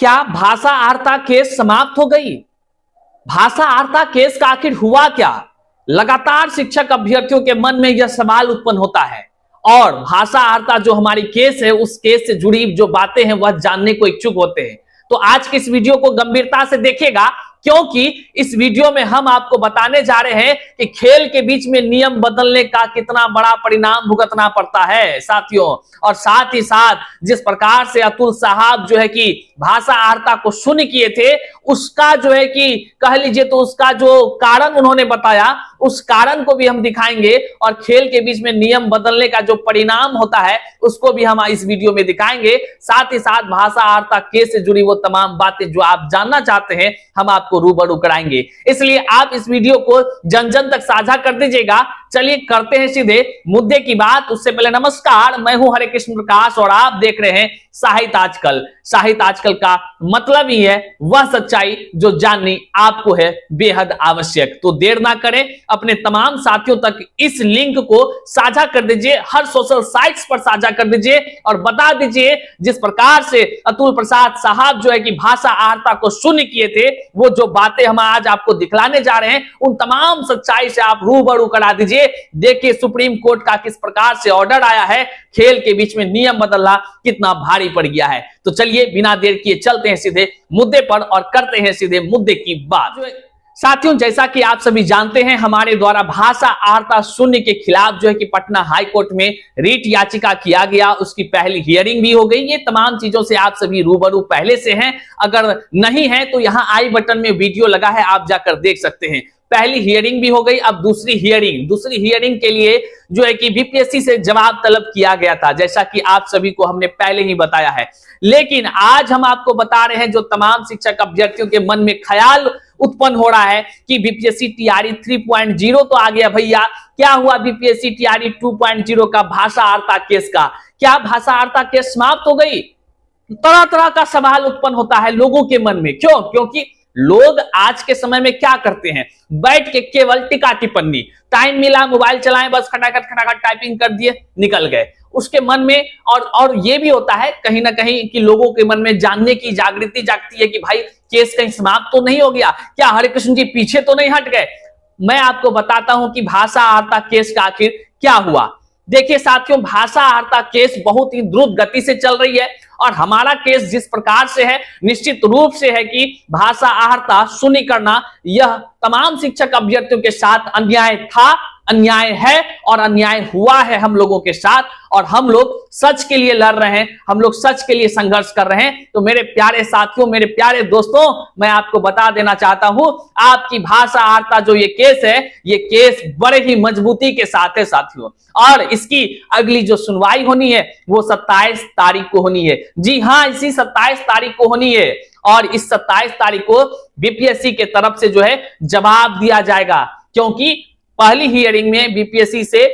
क्या भाषा आर्ता केस समाप्त हो गई? भाषा आर्ता केस का आखिर हुआ क्या? लगातार शिक्षक अभ्यर्थियों के मन में यह सवाल उत्पन्न होता है और भाषा आर्ता जो हमारी केस है, उस केस से जुड़ी जो बातें हैं वह जानने को इच्छुक होते हैं। तो आज की इस वीडियो को गंभीरता से देखिएगा, क्योंकि इस वीडियो में हम आपको बताने जा रहे हैं कि खेल के बीच में नियम बदलने का कितना बड़ा परिणाम भुगतना पड़ता है साथियों। और साथ ही साथ जिस प्रकार से अतुल साहब जो है कि भाषा आर्ता को शून्य किए थे, उसका जो है कि कह लीजिए तो उसका जो कारण उन्होंने बताया, उस कारण को भी हम दिखाएंगे और खेल के बीच में नियम बदलने का जो परिणाम होता है उसको भी हम इस वीडियो में दिखाएंगे। साथ ही साथ भाषा आर्ता केस से जुड़ी वो तमाम बातें जो आप जानना चाहते हैं हम आपको रूबरू कराएंगे, इसलिए आप इस वीडियो को जन जन तक साझा कर दीजिएगा। चलिए करते हैं सीधे मुद्दे की बात। उससे पहले नमस्कार, मैं हूं हरे कृष्ण प्रकाश और आप देख रहे हैं साहित्य आजकल। साहित्य आजकल का मतलब ही है वह सच्चाई जो जाननी आपको है बेहद आवश्यक। तो देर ना करें, अपने तमाम साथियों तक इस लिंक को साझा कर दीजिए, हर सोशल साइट्स पर साझा कर दीजिए और बता दीजिए जिस प्रकार से अतुल प्रसाद साहब जो है कि भाषा आर्ता को शून्य किए थे, वो जो बातें हम आज आपको दिखलाने जा रहे हैं उन तमाम सच्चाई से आप रूबरू करा दीजिए। देखिए सुप्रीम कोर्ट का किस प्रकार से ऑर्डर आया है, खेल के बीच में नियम बदलना कितना भारी पड़ गया है। तो चलिए बिना देर किए चलते हैं सीधे मुद्दे पर और करते हैं सीधे मुद्दे की बात। साथियों, जैसा कि आप सभी जानते हैं, हमारे द्वारा भाषा आर्ता शून्य के खिलाफ जो है कि पटना हाई कोर्ट में रीट याचिका किया गया, उसकी पहली हियरिंग भी हो गई। ये तमाम चीजों से आप सभी रूबरू पहले से हैं, अगर नहीं है तो यहां आई बटन में वीडियो लगा है, आप जाकर देख सकते हैं। पहली हियरिंग भी हो गई, अब दूसरी हियरिंग के लिए जो है कि बीपीएससी से जवाब तलब किया गया था, जैसा कि आप सभी को हमने पहले ही बताया है। लेकिन आज हम आपको बता रहे हैं जो तमाम शिक्षक अभ्यर्थियों के मन में ख्याल उत्पन्न हो रहा है कि बीपीएससी टीआरई 3.0 तो आ गया भैया, क्या हुआ बीपीएससी टीआरई 2.0 का, भाषा आर्ता केस का? क्या भाषा आर्ता केस समाप्त हो गई? तरह तरह का सवाल उत्पन्न होता है लोगों के मन में। क्यों? क्योंकि लोग आज के समय में क्या करते हैं, बैठ के केवल टिका टिप्पणी, टाइम मिला मोबाइल चलाएं, बस खटाखट टाइपिंग कर दिए निकल गए। उसके मन में और ये भी होता है कहीं ना कहीं कि लोगों के मन में जानने की जागृति जागती है कि भाई केस कहीं समाप्त तो नहीं हो गया, क्या हरे कृष्ण जी पीछे तो नहीं हट गए। मैं आपको बताता हूं कि भाषा आर्ता केस का आखिर क्या हुआ। देखिए साथियों, भाषा आर्ता केस बहुत ही द्रुत गति से चल रही है और हमारा केस जिस प्रकार से है, निश्चित रूप से है कि भाषा आर्ता शून्य करना यह तमाम शिक्षक अभ्यर्थियों के साथ अन्याय था, अन्याय है और अन्याय हुआ है हम लोगों के साथ। और हम लोग सच के लिए लड़ रहे हैं, हम लोग सच के लिए संघर्ष कर रहे हैं। तो मेरे प्यारे साथियों, मेरे प्यारे दोस्तों, मैं आपको बता देना चाहता हूं, आपकी भाषा आर्ता जो ये केस है, ये केस बड़े ही मजबूती के साथ है साथियों। और इसकी अगली जो सुनवाई होनी है वो 27 तारीख को होनी है। जी हां, इसी 27 तारीख को होनी है और इस 27 तारीख को बीपीएससी के तरफ से जो है जवाब दिया जाएगा, क्योंकि पहली हियरिंग में बीपीएससी से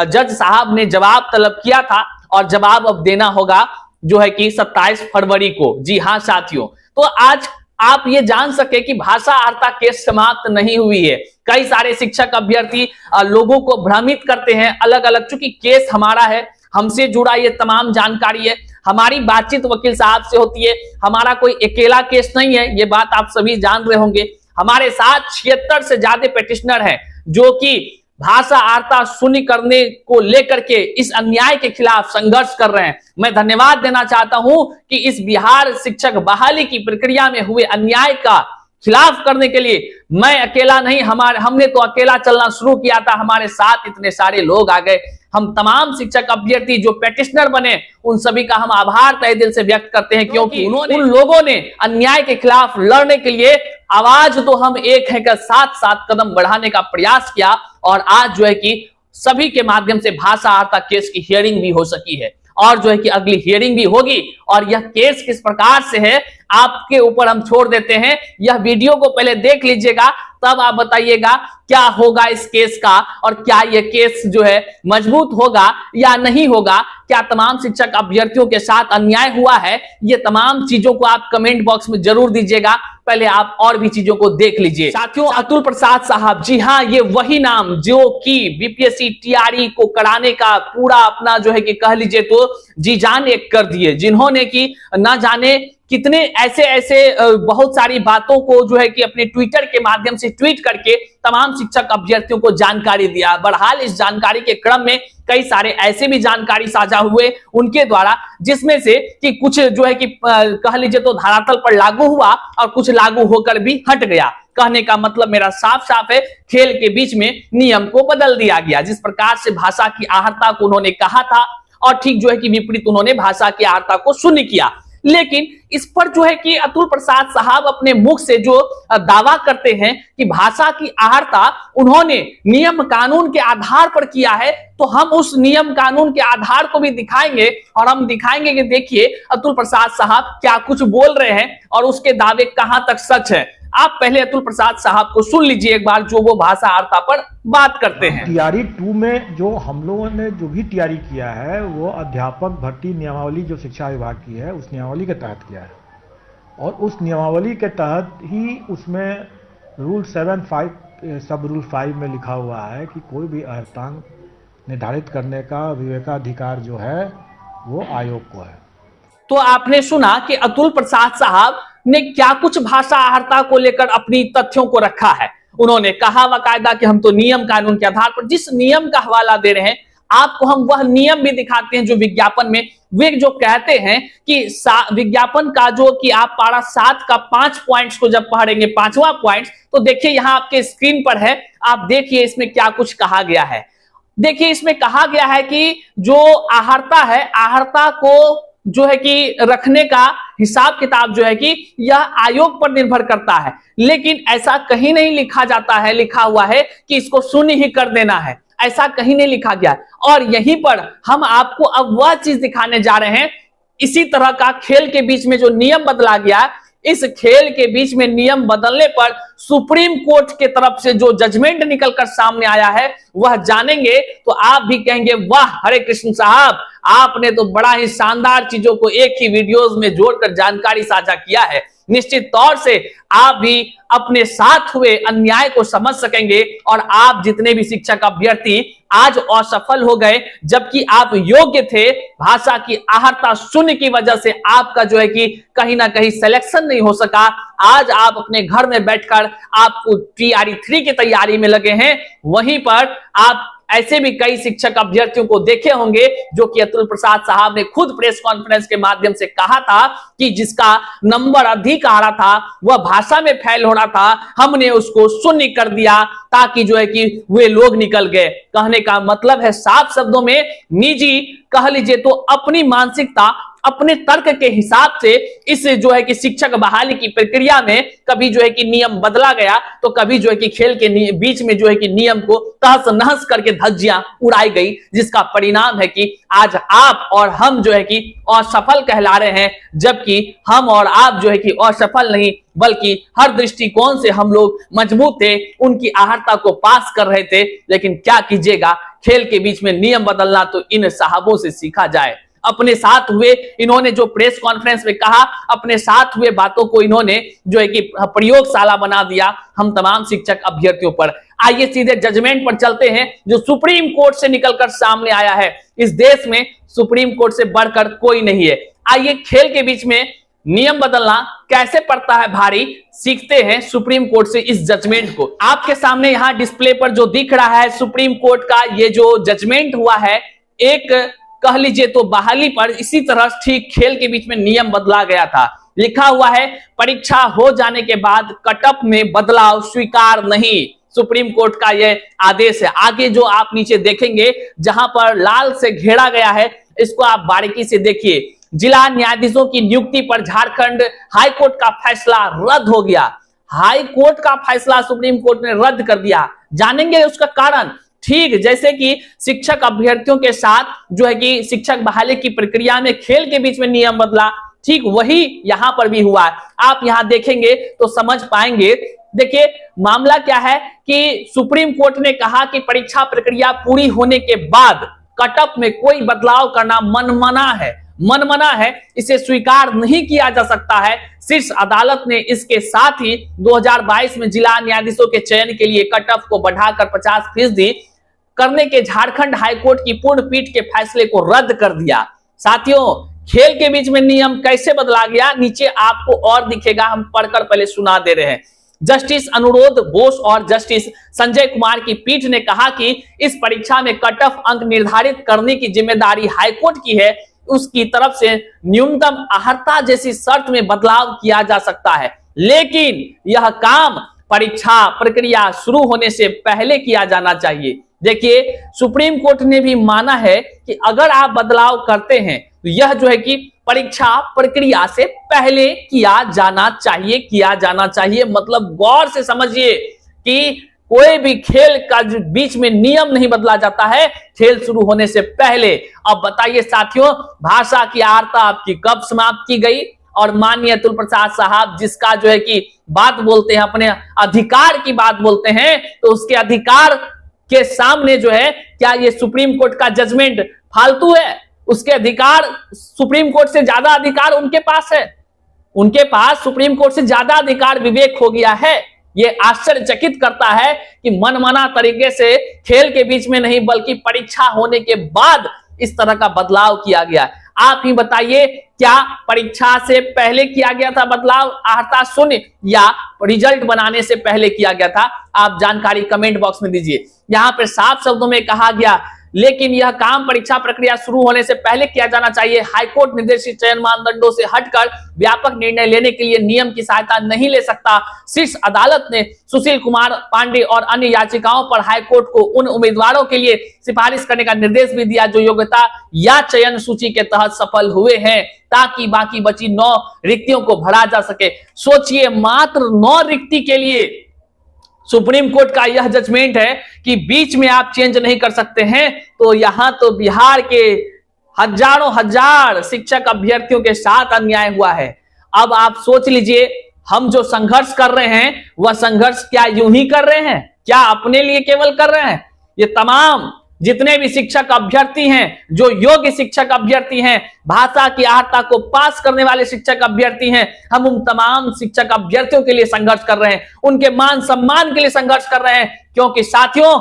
जज साहब ने जवाब तलब किया था और जवाब अब देना होगा जो है कि 27 फरवरी को। जी हां साथियों, तो आज आप ये जान सके कि भाषा आर्ता केस समाप्त नहीं हुई है। कई सारे शिक्षक अभ्यर्थी लोगों को भ्रमित करते हैं अलग अलग, चूंकि केस हमारा है, हमसे जुड़ा ये तमाम जानकारी है, हमारी बातचीत वकील साहब से होती है, हमारा कोई अकेला केस नहीं है, ये बात आप सभी जान रहे होंगे। हमारे साथ 76 से ज्यादा पेटिशनर हैं जो कि भाषा आर्ता शून्य करने को लेकर के इस अन्याय के खिलाफ संघर्ष कर रहे हैं। मैं धन्यवाद देना चाहता हूं कि इस बिहार शिक्षक बहाली की प्रक्रिया में हुए अन्याय का खिलाफ करने के लिए मैं अकेला नहीं, हमने तो अकेला चलना शुरू किया था, हमारे साथ इतने सारे लोग आ गए। हम तमाम शिक्षक अभ्यर्थी जो पेटिशनर बने उन सभी का हम आभार तहे दिल से व्यक्त करते हैं, क्योंकि उन लोगों ने अन्याय के खिलाफ लड़ने के लिए आवाज तो हम एक है का साथ साथ कदम बढ़ाने का प्रयास किया और आज जो है कि सभी के माध्यम से भाषा आर्ता केस की हियरिंग भी हो सकी है और जो है कि अगली हियरिंग भी होगी। और यह केस किस प्रकार से है आपके ऊपर हम छोड़ देते हैं, यह वीडियो को पहले देख लीजिएगा, तब आप बताइएगा क्या होगा इस केस का और क्या यह केस जो है मजबूत होगा या नहीं होगा, क्या तमाम शिक्षक अभ्यर्थियों के साथ अन्याय हुआ है। ये तमाम चीजों को आप कमेंट बॉक्स में जरूर दीजिएगा, पहले आप और भी चीजों को देख लीजिए। साथियों, अतुल प्रसाद साहब, जी हाँ, ये वही नाम जो कि बीपीएससी टीआरई को कराने का पूरा अपना जो है कि कह लीजिए तो जी जान एक कर दिए, जिन्होंने कि ना जाने कितने ऐसे ऐसे बहुत सारी बातों को जो है कि अपने ट्विटर के माध्यम से ट्वीट करके तमाम शिक्षक अभ्यर्थियों को जानकारी दिया। बहरहाल इस जानकारी के क्रम में कई सारे ऐसे भी जानकारी साझा हुए उनके द्वारा, जिसमें से कि कुछ जो है कि कह लीजिए तो धरातल पर लागू हुआ और कुछ लागू होकर भी हट गया। कहने का मतलब मेरा साफ साफ है, खेल के बीच में नियम को बदल दिया गया। जिस प्रकार से भाषा की आहर्ता को उन्होंने कहा था और ठीक जो है कि विपरीत उन्होंने भाषा की आहर्ता को शून्य किया। लेकिन इस पर जो है कि अतुल प्रसाद साहब अपने मुख से जो दावा करते हैं कि भाषा की आहर्ता उन्होंने नियम कानून के आधार पर किया है, तो हम उस नियम कानून के आधार को भी दिखाएंगे और हम दिखाएंगे कि देखिए अतुल प्रसाद साहब क्या कुछ बोल रहे हैं और उसके दावे कहां तक सच है। आप पहले अतुल प्रसाद साहब को सुन लीजिए एक बार, जो वो भाषा आहर्ता पर बात करते हैं। टीआरई 2 में जो हम लोगों ने जो भी टीआरई किया है वो अध्यापक भर्ती नियमावली जो शिक्षा विभाग की है उस नियमावली के तहत किया है, और उस नियमावली के तहत ही उसमें रूल 7(5) सब रूल 5 में लिखा हुआ है कि कोई भी अर्थांक निर्धारित करने का विवेकाधिकार जो है वो आयोग को है। तो आपने सुना कि अतुल प्रसाद साहब ने क्या कुछ भाषा आहर्ता को लेकर अपनी तथ्यों को रखा है। उन्होंने कहा बाकायदा कि हम तो नियम कानून के आधार पर जिस नियम का हवाला दे रहे हैं आपको, हम वह नियम भी दिखाते हैं जो विज्ञापन में वे जो कहते हैं कि विज्ञापन का जो कि आप पारा 7 का 5 पॉइंट्स को जब पढ़ेंगे, 5वां पॉइंट, तो देखिए यहां आपके स्क्रीन पर है, आप देखिए इसमें क्या कुछ कहा गया है। देखिए इसमें कहा गया है कि जो आहर्ता है, आहर्ता को जो है कि रखने का हिसाब किताब जो है कि यह आयोग पर निर्भर करता है, लेकिन ऐसा कहीं नहीं लिखा जाता है, लिखा हुआ है कि इसको शून्य ही कर देना है, ऐसा कहीं नहीं लिखा गया। और यहीं पर हम आपको अब वह चीज दिखाने जा रहे हैं, इसी तरह का खेल के बीच में जो नियम बदला गया, इस खेल के बीच में नियम बदलने पर सुप्रीम कोर्ट के तरफ से जो जजमेंट निकलकर सामने आया है वह जानेंगे तो आप भी कहेंगे वाह हरे कृष्ण साहब, आपने तो बड़ा ही शानदार चीजों को एक ही वीडियोस में जोड़कर जानकारी साझा किया है। निश्चित तौर से आप भी अपने साथ हुए अन्याय को समझ सकेंगे और आप जितने भी शिक्षक अभ्यर्थी आज असफल हो गए जबकि आप योग्य थे, भाषा की आहर्ता शून्य की वजह से आपका जो है कि कहीं ना कहीं सिलेक्शन नहीं हो सका, आज आप अपने घर में बैठकर आपको टीआरई 3 की तैयारी में लगे हैं। वहीं पर आप ऐसे भी कई शिक्षक अभ्यर्थियों को देखे होंगे जो कि अतुल प्रसाद साहब ने खुद प्रेस कॉन्फ्रेंस के माध्यम से कहा था कि जिसका नंबर अधिक आ रहा था वह भाषा में फेल हो रहा था, हमने उसको शून्य कर दिया ताकि जो है कि वे लोग निकल गए। कहने का मतलब है साफ शब्दों में, निजी कह लीजिए तो अपनी मानसिकता अपने तर्क के हिसाब से इस जो है कि शिक्षक बहाली की प्रक्रिया में कभी जो है कि नियम बदला गया तो कभी जो है कि खेल के बीच में जो है कि नियम को तहस नहस करके धज्जियां उड़ाई गई, जिसका परिणाम है कि आज आप और हम जो है कि असफल कहला रहे हैं, जबकि हम और आप जो है कि असफल नहीं बल्कि हर दृष्टिकोण से हम लोग मजबूत थे, उनकी आहर्ता को पास कर रहे थे। लेकिन क्या कीजिएगा, खेल के बीच में नियम बदलना तो इन साहबों से सीखा जाए। अपने साथ हुए इन्होंने जो प्रेस कॉन्फ्रेंस में कहा, अपने साथ हुए बातों को इन्होंने जो है कि प्रयोगशाला बना दिया हम तमाम शिक्षक अभ्यर्थियों पर। आइए सीधे जजमेंट पर चलते हैं जो सुप्रीम कोर्ट से निकलकर सामने आया है। इस देश में सुप्रीम कोर्ट से बढ़कर कोई नहीं है। आइए खेल के बीच में नियम बदलना कैसे पड़ता है भारी, सीखते हैं सुप्रीम कोर्ट से इस जजमेंट को। आपके सामने यहाँ डिस्प्ले पर जो दिख रहा है सुप्रीम कोर्ट का ये जो जजमेंट हुआ है, एक कह लीजिए तो बहाली पर इसी तरह ठीक खेल के बीच में नियम बदला गया था। लिखा हुआ है परीक्षा हो जाने के बाद कटअप में बदलाव स्वीकार नहीं। सुप्रीम कोर्ट का यह आदेश है। आगे जो आप नीचे देखेंगे जहां पर लाल से घेरा गया है, इसको आप बारीकी से देखिए। जिला न्यायाधीशों की नियुक्ति पर झारखंड हाई कोर्ट का फैसला रद्द हो गया। हाई कोर्ट का फैसला सुप्रीम कोर्ट ने रद्द कर दिया। जानेंगे उसका कारण। ठीक जैसे कि शिक्षक अभ्यर्थियों के साथ जो है कि शिक्षक बहाली की प्रक्रिया में खेल के बीच में नियम बदला, ठीक वही यहां पर भी हुआ। आप यहां देखेंगे तो समझ पाएंगे। देखिए मामला क्या है कि सुप्रीम कोर्ट ने कहा कि परीक्षा प्रक्रिया पूरी होने के बाद कटअप में कोई बदलाव करना मनमना है, इसे स्वीकार नहीं किया जा सकता है। शीर्ष अदालत ने इसके साथ ही 2022 में जिला न्यायाधीशों के चयन के लिए कटअप को बढ़ाकर 50% करने के झारखंड हाईकोर्ट की पूर्ण पीठ के फैसले को रद्द कर दिया। साथियों खेल के बीच में नियम कैसे बदला गया, नीचे आपको और दिखेगा, हम पढ़कर पहले सुना दे रहे हैं। जस्टिस अनुरोध बोस और जस्टिस संजय कुमार की पीठ ने कहा कि इस परीक्षा में कट ऑफ अंक निर्धारित करने की जिम्मेदारी हाईकोर्ट की है, उसकी तरफ से न्यूनतम अर्हता जैसी शर्त में बदलाव किया जा सकता है, लेकिन यह काम परीक्षा प्रक्रिया शुरू होने से पहले किया जाना चाहिए। देखिए, सुप्रीम कोर्ट ने भी माना है कि अगर आप बदलाव करते हैं तो यह जो है कि परीक्षा प्रक्रिया से पहले किया जाना चाहिए। मतलब गौर से समझिए कि कोई भी खेल का बीच में नियम नहीं बदला जाता है खेल शुरू होने से पहले। अब बताइए साथियों, भाषा की आर्ता आपकी कब समाप्त की गई? और माननीय अतुल प्रसाद साहब जिसका जो है कि बात बोलते हैं, अपने अधिकार की बात बोलते हैं, तो उसके अधिकार के सामने जो है, क्या ये सुप्रीम कोर्ट का जजमेंट फालतू है? उसके अधिकार, सुप्रीम कोर्ट से ज्यादा अधिकार उनके पास है, उनके पास सुप्रीम कोर्ट से ज्यादा अधिकार विवेक हो गया है। ये आश्चर्यचकित करता है कि मनमाना तरीके से खेल के बीच में नहीं बल्कि परीक्षा होने के बाद इस तरह का बदलाव किया गया। आप ही बताइए, क्या परीक्षा से पहले किया गया था बदलाव, अर्हता शून्य, या रिजल्ट बनाने से पहले किया गया था? आप जानकारी कमेंट बॉक्स में दीजिए। यहां पर साफ शब्दों में कहा गया, लेकिन यह काम परीक्षा प्रक्रिया शुरू होने से पहले किया जाना चाहिए। हाईकोर्ट निर्देशित चयन मानदंडों से हटकर व्यापक निर्णय लेने के लिए नियम की सहायता नहीं ले सकता। शीर्ष अदालत ने सुशील कुमार पांडे और अन्य याचिकाओं पर हाईकोर्ट को उन उम्मीदवारों के लिए सिफारिश करने का निर्देश भी दिया जो योग्यता या चयन सूची के तहत सफल हुए हैं, ताकि बाकी बची 9 रिक्तियों को भरा जा सके। सोचिए, मात्र 9 रिक्ति के लिए सुप्रीम कोर्ट का यह जजमेंट है कि बीच में आप चेंज नहीं कर सकते हैं। तो यहां तो बिहार के हजारों हजार शिक्षक अभ्यर्थियों के साथ अन्याय हुआ है। अब आप सोच लीजिए, हम जो संघर्ष कर रहे हैं वह संघर्ष क्या यूं ही कर रहे हैं? क्या अपने लिए केवल कर रहे हैं? ये तमाम जितने भी शिक्षक अभ्यर्थी हैं, जो योग्य शिक्षक अभ्यर्थी हैं, भाषा की अर्हता को पास करने वाले शिक्षक अभ्यर्थी हैं, हम उन तमाम शिक्षक अभ्यर्थियों के लिए संघर्ष कर रहे हैं, उनके मान सम्मान के लिए संघर्ष कर रहे हैं। क्योंकि साथियों,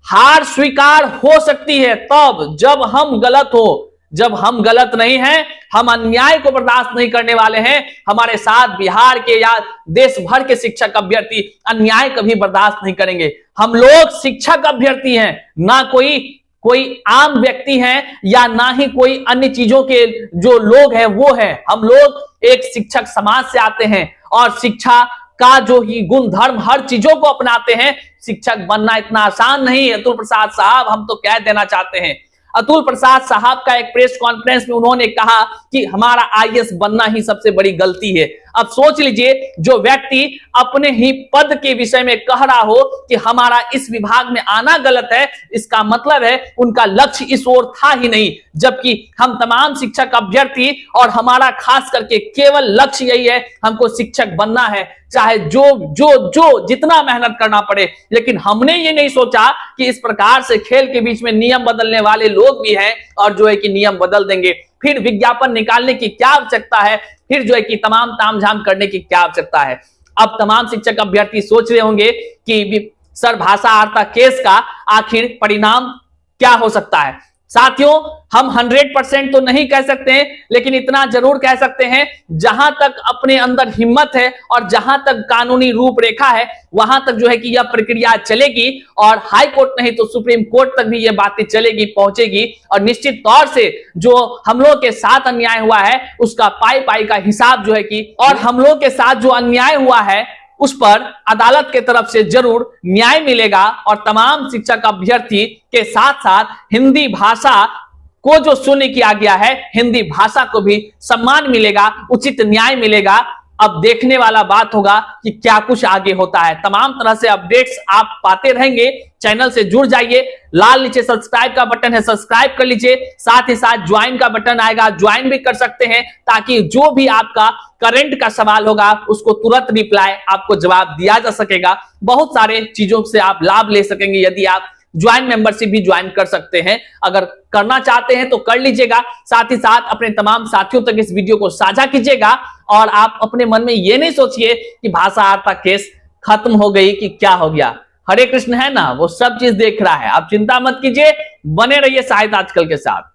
हार स्वीकार हो सकती है तब जब हम गलत हो, जब हम गलत नहीं हैं, हम अन्याय को बर्दाश्त नहीं करने वाले हैं। हमारे साथ बिहार के या देश भर के शिक्षक अभ्यर्थी अन्याय कभी बर्दाश्त नहीं करेंगे। हम लोग शिक्षक अभ्यर्थी हैं, ना कोई आम व्यक्ति हैं, या ना ही कोई अन्य चीजों के जो लोग हैं वो हैं। हम लोग एक शिक्षक समाज से आते हैं और शिक्षा का जो ही गुण धर्म हर चीजों को अपनाते हैं। शिक्षक बनना इतना आसान नहीं है अतुल प्रसाद साहब, हम तो कह देना चाहते हैं। अतुल प्रसाद साहब का एक प्रेस कॉन्फ्रेंस में उन्होंने कहा कि हमारा आईएएस बनना ही सबसे बड़ी गलती है। अब सोच लीजिए, जो व्यक्ति अपने ही पद के विषय में कह रहा हो कि हमारा इस विभाग में आना गलत है, इसका मतलब है उनका लक्ष्य इस ओर था ही नहीं। जबकि हम तमाम शिक्षक अभ्यर्थी और हमारा खास करके केवल लक्ष्य यही है, हमको शिक्षक बनना है, चाहे जो जितना मेहनत करना पड़े। लेकिन हमने ये नहीं सोचा कि इस प्रकार से खेल के बीच में नियम बदलने वाले लोग भी हैं और जो है कि नियम बदल देंगे। फिर विज्ञापन निकालने की क्या आवश्यकता है, फिर जो है कि तमाम तामझाम करने की क्या आवश्यकता है। अब तमाम शिक्षक अभ्यर्थी सोच रहे होंगे कि सर, भाषा अर्हता केस का आखिर परिणाम क्या हो सकता है। साथियों, हम 100% तो नहीं कह सकते हैं, लेकिन इतना जरूर कह सकते हैं, जहां तक अपने अंदर हिम्मत है और जहां तक कानूनी रूपरेखा है, वहां तक जो है कि यह प्रक्रिया चलेगी और हाई कोर्ट नहीं तो सुप्रीम कोर्ट तक भी यह बातें चलेगी, पहुंचेगी। और निश्चित तौर से जो हम लोग के साथ अन्याय हुआ है उसका पाई का हिसाब जो है कि, और हम लोग के साथ जो अन्याय हुआ है उस पर अदालत के तरफ से जरूर न्याय मिलेगा। और तमाम शिक्षक अभ्यर्थी के साथ साथ हिंदी भाषा को जो शून्य किया गया है, हिंदी भाषा को भी सम्मान मिलेगा, उचित न्याय मिलेगा। अब देखने वाला बात होगा कि क्या कुछ आगे होता है। तमाम तरह से अपडेट्स आप पाते रहेंगे, चैनल से जुड़ जाइए। लाल नीचे सब्सक्राइब का बटन है, सब्सक्राइब कर लीजिए। साथ ही साथ ज्वाइन का बटन आएगा, ज्वाइन भी कर सकते हैं, ताकि जो भी आपका करंट का सवाल होगा उसको तुरंत रिप्लाई आपको जवाब दिया जा सकेगा। बहुत सारे चीजों से आप लाभ ले सकेंगे यदि आप ज्वाइन मेंबरशिप भी ज्वाइन कर सकते हैं। अगर करना चाहते हैं तो कर लीजिएगा। साथ ही साथ अपने तमाम साथियों तक इस वीडियो को साझा कीजिएगा। और आप अपने मन में ये नहीं सोचिए कि भाषा अर्हता केस खत्म हो गई कि क्या हो गया। हरे कृष्ण है ना, वो सब चीज देख रहा है। आप चिंता मत कीजिए, बने रहिए साहित्य आजकल के साथ।